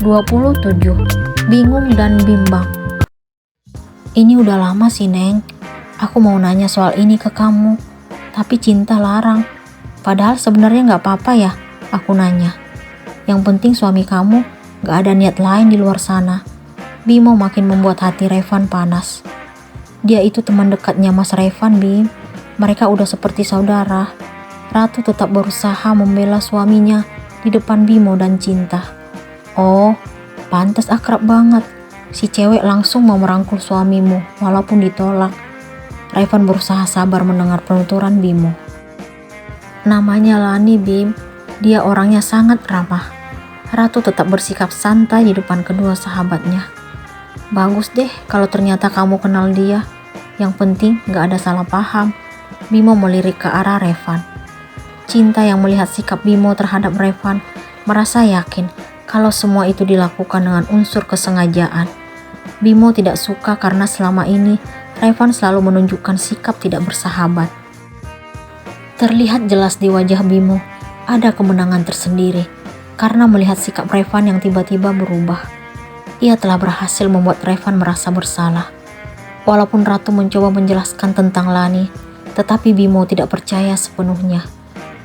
27. Bingung dan bimbang. Ini udah lama sih, Neng. Aku mau nanya soal ini ke kamu, tapi Cinta larang. Padahal sebenarnya nggak apa-apa ya aku nanya. Yang penting suami kamu nggak ada niat lain di luar sana. Bimo makin membuat hati Revan panas. Dia itu teman dekatnya Mas Revan, Bim. Mereka udah seperti saudara. Ratu tetap berusaha membela suaminya di depan Bimo dan Cinta. Oh, pantas akrab banget. Si cewek langsung mau merangkul suamimu walaupun ditolak. Revan berusaha sabar mendengar penuturan Bimo. Namanya Lani, Bim. Dia orangnya sangat ramah. Ratu tetap bersikap santai di depan kedua sahabatnya. Bagus deh kalau ternyata kamu kenal dia. Yang penting gak ada salah paham. Bimo melirik ke arah Revan. Cinta yang melihat sikap Bimo terhadap Revan merasa yakin kalau semua itu dilakukan dengan unsur kesengajaan. Bimo tidak suka karena selama ini Revan selalu menunjukkan sikap tidak bersahabat. Terlihat jelas di wajah Bimo ada kemenangan tersendiri karena melihat sikap Revan yang tiba-tiba berubah. Ia telah berhasil membuat Revan merasa bersalah. Walaupun Ratu mencoba menjelaskan tentang Lani, tetapi Bimo tidak percaya sepenuhnya.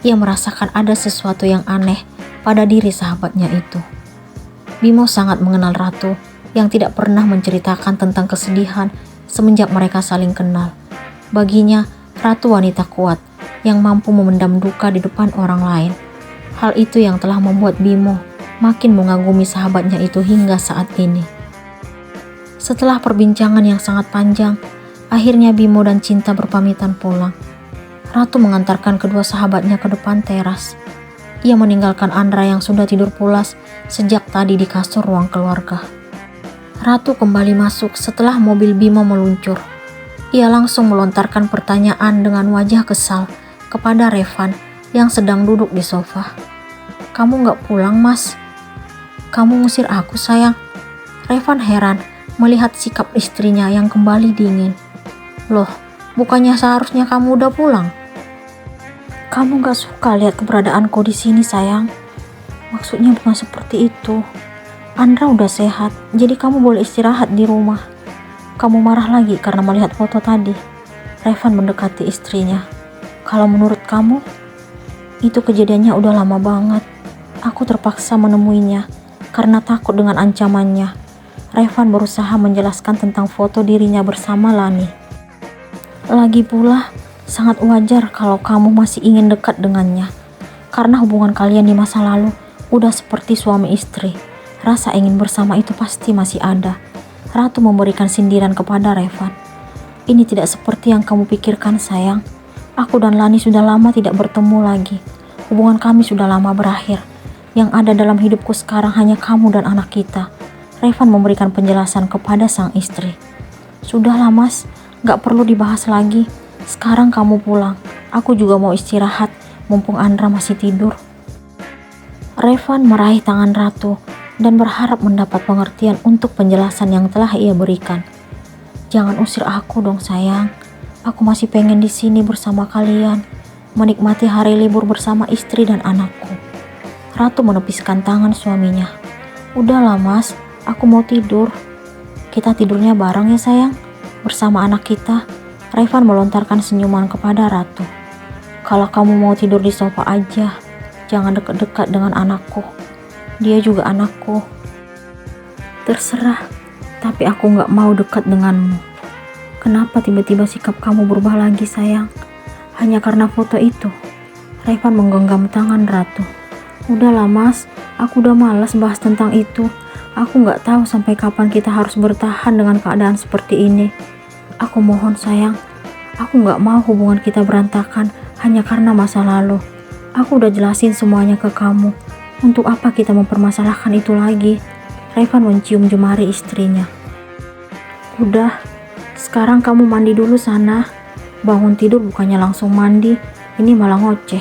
Ia merasakan ada sesuatu yang aneh pada diri sahabatnya itu. Bimo sangat mengenal Ratu yang tidak pernah menceritakan tentang kesedihan semenjak mereka saling kenal. Baginya, Ratu wanita kuat yang mampu memendam duka di depan orang lain. Hal itu yang telah membuat Bimo makin mengagumi sahabatnya itu hingga saat ini. Setelah perbincangan yang sangat panjang, akhirnya Bimo dan Cinta berpamitan pulang. Ratu mengantarkan kedua sahabatnya ke depan teras. Ia meninggalkan Andra yang sudah tidur pulas sejak tadi di kasur ruang keluarga. Ratu kembali masuk setelah mobil Bimo meluncur. Ia langsung melontarkan pertanyaan dengan wajah kesal kepada Revan yang sedang duduk di sofa. Kamu gak pulang, Mas? Kamu ngusir aku, sayang. Revan heran melihat sikap istrinya yang kembali dingin. Loh, bukannya seharusnya kamu udah pulang? Kamu gak suka lihat keberadaanku di sini, sayang. Maksudnya bukan seperti itu. Andra udah sehat, jadi kamu boleh istirahat di rumah. Kamu marah lagi karena melihat foto tadi. Revan mendekati istrinya. Kalau menurut kamu, itu kejadiannya udah lama banget. Aku terpaksa menemuinya karena takut dengan ancamannya. Revan berusaha menjelaskan tentang foto dirinya bersama Lani. Lagi pula, sangat wajar kalau kamu masih ingin dekat dengannya. Karena hubungan kalian di masa lalu udah seperti suami istri. Rasa ingin bersama itu pasti masih ada. Ratu memberikan sindiran kepada Revan. Ini tidak seperti yang kamu pikirkan, sayang. Aku dan Lani sudah lama tidak bertemu lagi. Hubungan kami sudah lama berakhir. Yang ada dalam hidupku sekarang hanya kamu dan anak kita. Revan memberikan penjelasan kepada sang istri. Sudahlah, Mas, gak perlu dibahas lagi. Sekarang kamu pulang. Aku juga mau istirahat, mumpung Andra masih tidur. Revan meraih tangan Ratu dan berharap mendapat pengertian untuk penjelasan yang telah ia berikan. Jangan usir aku dong, sayang. Aku masih pengen di sini bersama kalian, menikmati hari libur bersama istri dan anakku. Ratu menepiskan tangan suaminya. Udahlah, Mas, aku mau tidur. Kita tidurnya bareng ya, sayang, bersama anak kita. Revan melontarkan senyuman kepada Ratu. Kalau kamu mau tidur di sofa aja, jangan dekat-dekat dengan anakku. Dia juga anakku. Terserah, tapi aku gak mau dekat denganmu. Kenapa tiba-tiba sikap kamu berubah lagi, sayang? Hanya karena foto itu? Revan menggenggam tangan Ratu. Udahlah, Mas, aku udah malas bahas tentang itu. Aku gak tahu sampai kapan kita harus bertahan dengan keadaan seperti ini. Aku mohon, sayang. Aku gak mau hubungan kita berantakan hanya karena masa lalu. Aku udah jelasin semuanya ke kamu. Untuk apa kita mempermasalahkan itu lagi? Revan mencium jemari istrinya. Udah, sekarang kamu mandi dulu sana. Bangun tidur bukannya langsung mandi, ini malah ngoceh.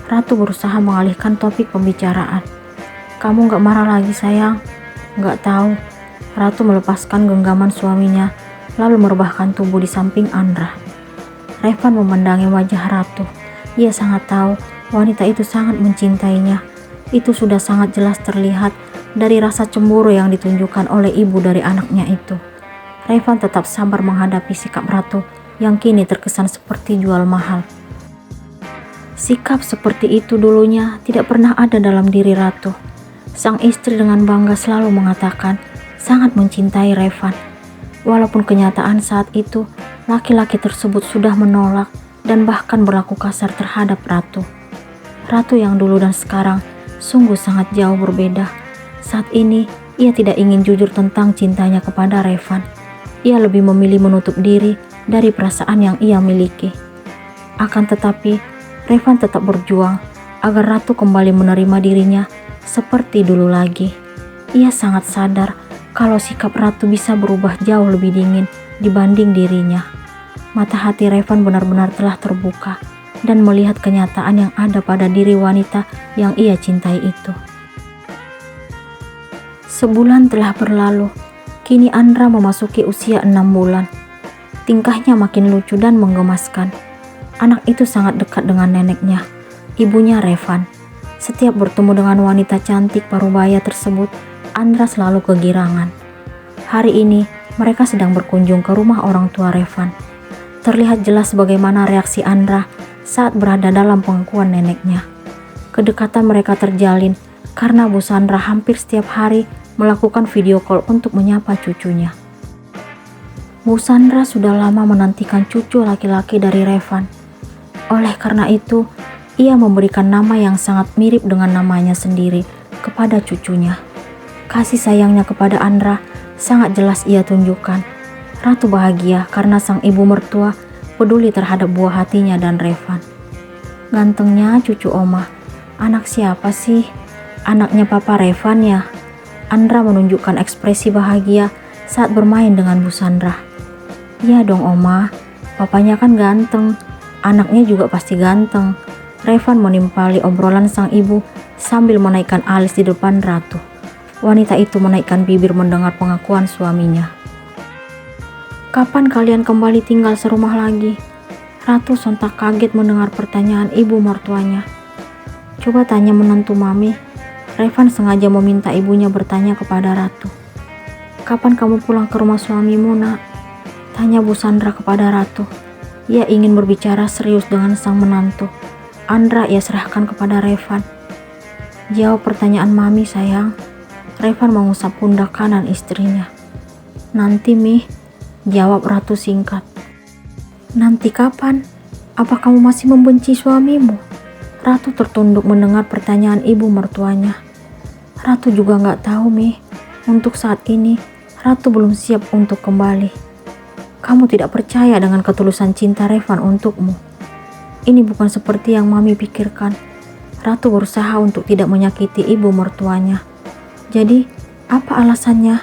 Ratu berusaha mengalihkan topik pembicaraan. Kamu gak marah lagi, sayang? Gak tahu. Ratu melepaskan genggaman suaminya, lalu merebahkan tubuh di samping Andra. Revan memandangi wajah Ratu. Ia sangat tahu wanita itu sangat mencintainya. Itu sudah sangat jelas terlihat dari rasa cemburu yang ditunjukkan oleh ibu dari anaknya itu. Revan tetap sabar menghadapi sikap Ratu yang kini terkesan seperti jual mahal. Sikap seperti itu dulunya tidak pernah ada dalam diri Ratu. Sang istri dengan bangga selalu mengatakan sangat mencintai Revan. Walaupun kenyataan saat itu laki-laki tersebut sudah menolak dan bahkan berlaku kasar terhadap Ratu. Ratu yang dulu dan sekarang sungguh sangat jauh berbeda. Saat ini ia tidak ingin jujur tentang cintanya kepada Revan. Ia lebih memilih menutup diri dari perasaan yang ia miliki. Akan tetapi Revan tetap berjuang agar Ratu kembali menerima dirinya seperti dulu lagi. Ia sangat sadar kalau sikap Ratu bisa berubah jauh lebih dingin dibanding dirinya. Mata hati Revan benar-benar telah terbuka dan melihat kenyataan yang ada pada diri wanita yang ia cintai itu. Sebulan telah berlalu, kini Andra memasuki usia 6 bulan. Tingkahnya makin lucu dan menggemaskan. Anak itu sangat dekat dengan neneknya, ibunya Revan. Setiap bertemu dengan wanita cantik parubaya tersebut, Andra selalu kegirangan. Hari ini, mereka sedang berkunjung ke rumah orang tua Revan. Terlihat jelas bagaimana reaksi Andra saat berada dalam pangkuan neneknya. Kedekatan mereka terjalin karena Bu Sandra hampir setiap hari melakukan video call untuk menyapa cucunya. Bu Sandra sudah lama menantikan cucu laki-laki dari Revan. Oleh karena itu, ia memberikan nama yang sangat mirip dengan namanya sendiri kepada cucunya. Kasih sayangnya kepada Andra sangat jelas ia tunjukkan. Ratu bahagia karena sang ibu mertua peduli terhadap buah hatinya dan Revan. Gantengnya cucu Oma. Anak siapa sih? Anaknya Papa Revan ya? Andra menunjukkan ekspresi bahagia saat bermain dengan Bu Sandra. Iya dong Oma, papanya kan ganteng. Anaknya juga pasti ganteng. Revan menimpali obrolan sang ibu sambil menaikkan alis di depan Ratu. Wanita itu menaikkan bibir mendengar pengakuan suaminya. Kapan kalian kembali tinggal serumah lagi? Ratu sontak kaget mendengar pertanyaan ibu mertuanya. Coba tanya menantu mami. Revan sengaja meminta ibunya bertanya kepada Ratu. Kapan kamu pulang ke rumah suamimu, nak? Tanya Bu Sandra kepada Ratu. Ia ingin berbicara serius dengan sang menantu. Andra ia serahkan kepada Revan. Jawab pertanyaan mami sayang. Revan mengusap pundak kanan istrinya. Nanti Mi, jawab Ratu singkat. Nanti kapan? Apa kamu masih membenci suamimu? Ratu tertunduk mendengar pertanyaan ibu mertuanya. Ratu juga gak tahu Mi. Untuk saat ini, Ratu belum siap untuk kembali. Kamu tidak percaya dengan ketulusan cinta Revan untukmu. Ini bukan seperti yang mami pikirkan. Ratu berusaha untuk tidak menyakiti ibu mertuanya. Jadi, apa alasannya?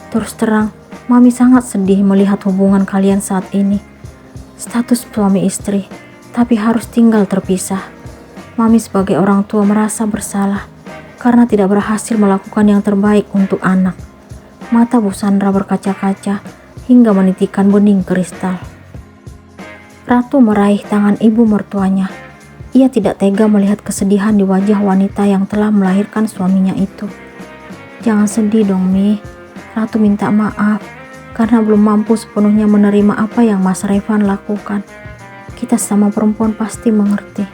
Terus terang, mami sangat sedih melihat hubungan kalian saat ini. Status suami istri, tapi harus tinggal terpisah. Mami sebagai orang tua merasa bersalah karena tidak berhasil melakukan yang terbaik untuk anak. Mata Bu Sandra berkaca-kaca hingga menitikkan bening kristal. Ratu meraih tangan ibu mertuanya. Ia tidak tega melihat kesedihan di wajah wanita yang telah melahirkan suaminya itu. Jangan sedih dong Mi. Ratu minta maaf karena belum mampu sepenuhnya menerima apa yang Mas Revan lakukan. Kita sama perempuan pasti mengerti.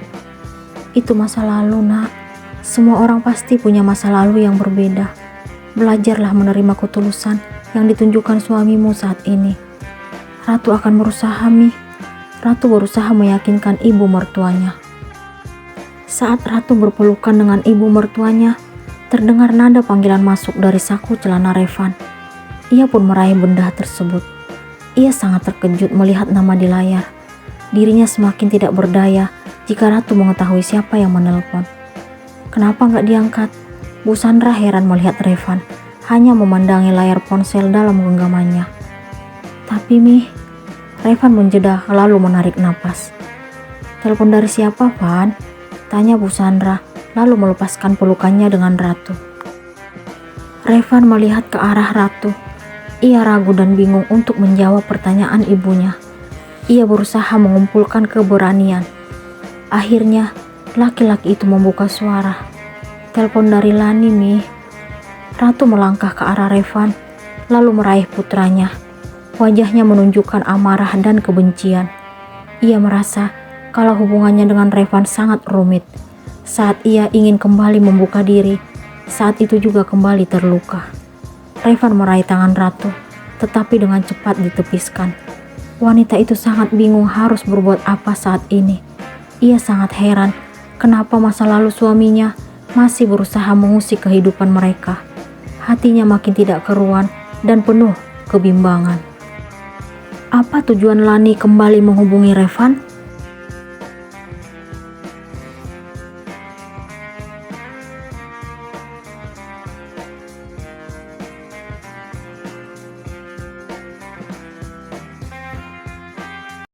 Itu masa lalu, nak. Semua orang pasti punya masa lalu yang berbeda. Belajarlah menerima ketulusan yang ditunjukkan suamimu saat ini. Ratu akan berusaha, Mi. Ratu berusaha meyakinkan ibu mertuanya. Saat Ratu berpelukan dengan ibu mertuanya, terdengar nada panggilan masuk dari saku celana Revan. Ia pun meraih benda tersebut. Ia sangat terkejut melihat nama di layar. Dirinya semakin tidak berdaya jika Ratu mengetahui siapa yang menelpon. Kenapa nggak diangkat? Bu Sandra heran melihat Revan, hanya memandangi layar ponsel dalam genggamannya. Tapi Mi, Revan menjeda lalu menarik napas. Telepon dari siapa, Van? Tanya Bu Sandra, lalu melepaskan pelukannya dengan Ratu. Revan melihat ke arah Ratu. Ia ragu dan bingung untuk menjawab pertanyaan ibunya. Ia berusaha mengumpulkan keberanian. Akhirnya, laki-laki itu membuka suara. Telepon dari Lani, Mi. Ratu melangkah ke arah Revan, lalu meraih putranya. Wajahnya menunjukkan amarah dan kebencian. Ia merasa kalau hubungannya dengan Revan sangat rumit. Saat ia ingin kembali membuka diri, saat itu juga kembali terluka. Revan meraih tangan Ratu, tetapi dengan cepat ditepiskan. Wanita itu sangat bingung harus berbuat apa saat ini. Ia sangat heran kenapa masa lalu suaminya masih berusaha mengusik kehidupan mereka. Hatinya makin tidak keruan dan penuh kebimbangan. Apa tujuan Lani kembali menghubungi Revan?